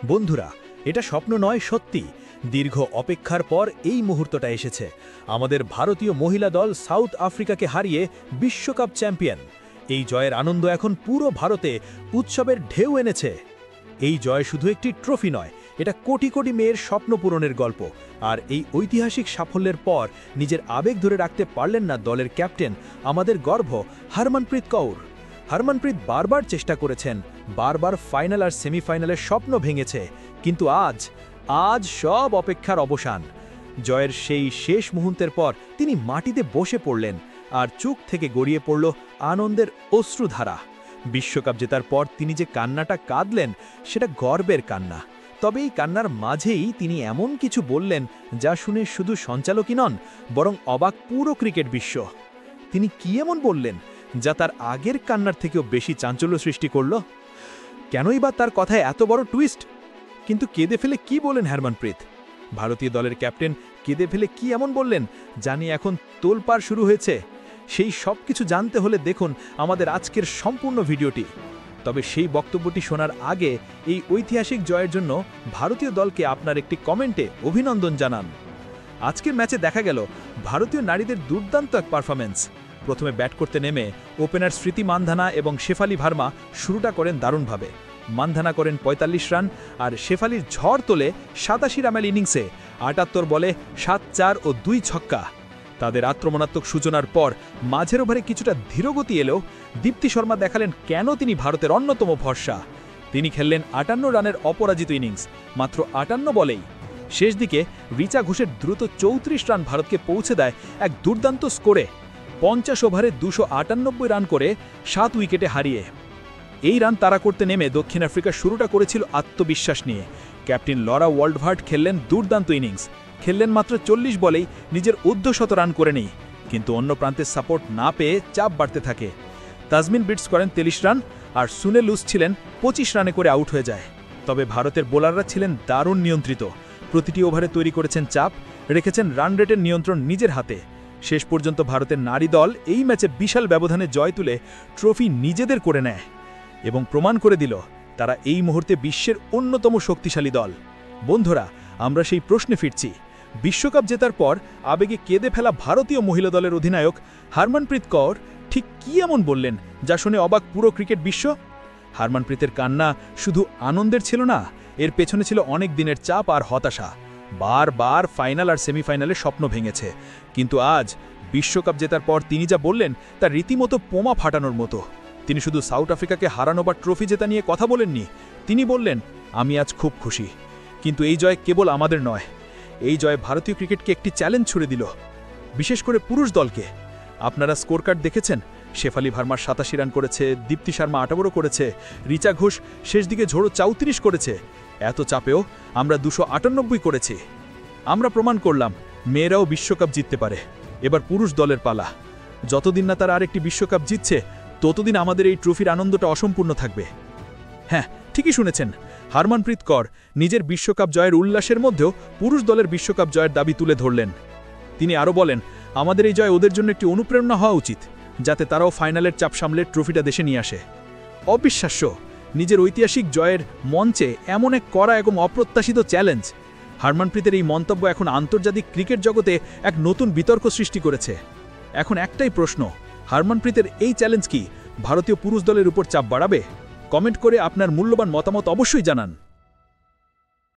বন্ধুরা, এটা স্বপ্ন নয়, সত্যি। দীর্ঘ অপেক্ষার পর এই মুহূর্তটা এসেছে। আমাদের ভারতীয় মহিলা দল সাউথ আফ্রিকাকে হারিয়ে বিশ্বকাপ চ্যাম্পিয়ন। এই জয়ের আনন্দ এখন পুরো ভারতে উৎসবের ঢেউ এনেছে। এই জয় শুধু একটি ট্রফি নয়, এটা কোটি কোটি মেয়ের স্বপ্ন পূরণের গল্প। আর এই ঐতিহাসিক সাফল্যের পর নিজের আবেগ ধরে রাখতে পারলেন না দলের ক্যাপ্টেন, আমাদের গর্ব হরমনপ্রীত কৌর। হরমনপ্রীত বারবার চেষ্টা করেছেন, বারবার ফাইনাল আর সেমিফাইনালের স্বপ্ন ভেঙেছে, কিন্তু আজ সব অপেক্ষার অবসান। জয়ের সেই শেষ মুহূর্তের পর তিনি মাটিতে বসে পড়লেন, আর চোখ থেকে গড়িয়ে পড়ল আনন্দের অশ্রুধারা। বিশ্বকাপ জেতার পর তিনি যে কান্নাটা কাঁদলেন, সেটা গর্বের কান্না। তবে এই কান্নার মাঝেই তিনি এমন কিছু বললেন যা শুনে শুধু সঞ্চালকই নন, বরং অবাক পুরো ক্রিকেট বিশ্ব। তিনি কি এমন বললেন যা তার আগের কান্নার থেকেও বেশি চাঞ্চল্য সৃষ্টি করল? কেনই বা তার কথায় এত বড় টুইস্ট? কিন্তু কেঁদে ফেলে কি বলেন হরমনপ্রীত? ভারতীয় দলের ক্যাপ্টেন কেঁদে ফেলে কি এমন বললেন জানি এখন তোলপাড় শুরু হয়েছে? সেই সব কিছু জানতে হলে দেখুন আমাদের আজকের সম্পূর্ণ ভিডিওটি। তবে সেই বক্তব্যটি শোনার আগে এই ঐতিহাসিক জয়ের জন্য ভারতীয় দলকে আপনার একটি কমেন্টে অভিনন্দন জানান। আজকের ম্যাচে দেখা গেল ভারতীয় নারীদের দুর্দান্ত এক পারফরম্যান্স। প্রথমে ব্যাট করতে নেমে ওপেনার স্মৃতি মান্ধানা এবং শেফালি ভার্মা শুরুটা করেন দারুণভাবে। মান্ধানা করেন ৪৫ রান, আর শেফালির ঝড় তোলে ৮৭ রানের ইনিংসে ৭৮ বলে ৭-৪ ও ২ ছক্কা। তাদের আক্রমণাত্মক সূচনার পর মাঝের ওভারে কিছুটা ধীরগতি এলেও দীপ্তি শর্মা দেখালেন কেন তিনি ভারতের অন্যতম ভরসা। তিনি খেললেন ৫৮ রানের অপরাজিত ইনিংস মাত্র ৫৮ বলেই। শেষ দিকে রিচা ঘোষের দ্রুত ৩৪ রান ভারতকে পৌঁছে দেয় এক দুর্দান্ত স্কোরে, ৫০ ওভারে ২৯৮ রান করে ৭ উইকেটে হারিয়ে। এই রান তাড়া করতে নেমে দক্ষিণ আফ্রিকা শুরুটা করেছিল আত্মবিশ্বাস নিয়ে। ক্যাপ্টেন লরা ওয়ার্ল্ডভার্ট খেললেন দুর্দান্ত ইনিংস, খেললেন মাত্র ৪০ বলেই নিজের ঊর্ধ্বশত রান করে নেই। কিন্তু অন্য প্রান্তের সাপোর্ট না পেয়ে চাপ বাড়তে থাকে। তাজমিন ব্রিটস করেন ৩৩ রান, আর সুনে লুস ছিলেন ২৫ রানে করে আউট হয়ে যায়। তবে ভারতের বোলাররা ছিলেন দারুণ নিয়ন্ত্রিত। প্রতিটি ওভারে তৈরি করেছেন চাপ, রেখেছেন রান রেটের নিয়ন্ত্রণ নিজের হাতে। শেষ পর্যন্ত ভারতের নারী দল এই ম্যাচে বিশাল ব্যবধানে জয় তুলে ট্রফি নিজেদের করে নেয় এবং প্রমাণ করে দিল তারা এই মুহূর্তে বিশ্বের অন্যতম শক্তিশালী দল। বন্ধুরা, আমরা সেই প্রশ্নে ফিরছি। বিশ্বকাপ জেতার পর আবেগে কেঁদে ফেলা ভারতীয় মহিলা দলের অধিনায়ক হরমনপ্রীত কৌর ঠিক কি এমন বললেন যা শুনে অবাক পুরো ক্রিকেট বিশ্ব? হরমনপ্রীতের কান্না শুধু আনন্দের ছিল না, এর পেছনে ছিল অনেক দিনের চাপ আর হতাশা। বারবার ফাইনাল আর সেমিফাইনালে স্বপ্ন ভেঙেছে, কিন্তু আজ বিশ্বকাপ জেতার পর তিনি যা বললেন তা রীতিমতো বোমা ফাটানোর মতো। তিনি শুধু সাউথ আফ্রিকাকে হারানো বা ট্রফি জেতা নিয়ে কথা বলেননি, তিনি বললেন আমি আজ খুব খুশি। কিন্তু এই জয় কেবল আমাদের নয়, এই জয় ভারতীয় ক্রিকেটকে একটি চ্যালেঞ্জ ছুড়ে দিল, বিশেষ করে পুরুষ দলকে। আপনারা স্কোর কার্ড দেখেছেন, শেফালি ভার্মা ৮৭ রান করেছে, দীপ্তি শর্মা ৮৮ করেছে, রিচা ঘোষ শেষ দিকে ঝোড়ো ৩৪ করেছে। এত চাপেও আমরা ২৯৮ করেছি। আমরা প্রমাণ করলাম মেয়েরাও বিশ্বকাপ জিততে পারে। এবার পুরুষ দলের পালা। যতদিন না তারা আরেকটি বিশ্বকাপ জিতছে, ততদিন আমাদের এই ট্রফির আনন্দটা অসম্পূর্ণ থাকবে। হ্যাঁ, ঠিকই শুনেছেন, হরমনপ্রীত কৌর নিজের বিশ্বকাপ জয়ের উল্লাসের মধ্যেও পুরুষ দলের বিশ্বকাপ জয়ের দাবি তুলে ধরলেন। তিনি আরও বলেন, আমাদের এই জয় ওদের জন্য একটি অনুপ্রেরণা হওয়া উচিত, যাতে তারাও ফাইনালের চাপ সামলে ট্রফিটা দেশে নিয়ে আসে। অবিশ্বাস্য, নিজের ঐতিহাসিক জয়ের মঞ্চে এমন এক কড়া এবং অপ্রত্যাশিত চ্যালেঞ্জ। হরমনপ্রীতের এই মন্তব্য এখন আন্তর্জাতিক ক্রিকেট জগতে এক নতুন বিতর্ক সৃষ্টি করেছে। এখন একটাই প্রশ্ন, হরমনপ্রীতের এই চ্যালেঞ্জ কি ভারতীয় পুরুষ দলের উপর চাপ বাড়াবে? কমেন্ট করে আপনার মূল্যবান মতামত অবশ্যই জানান।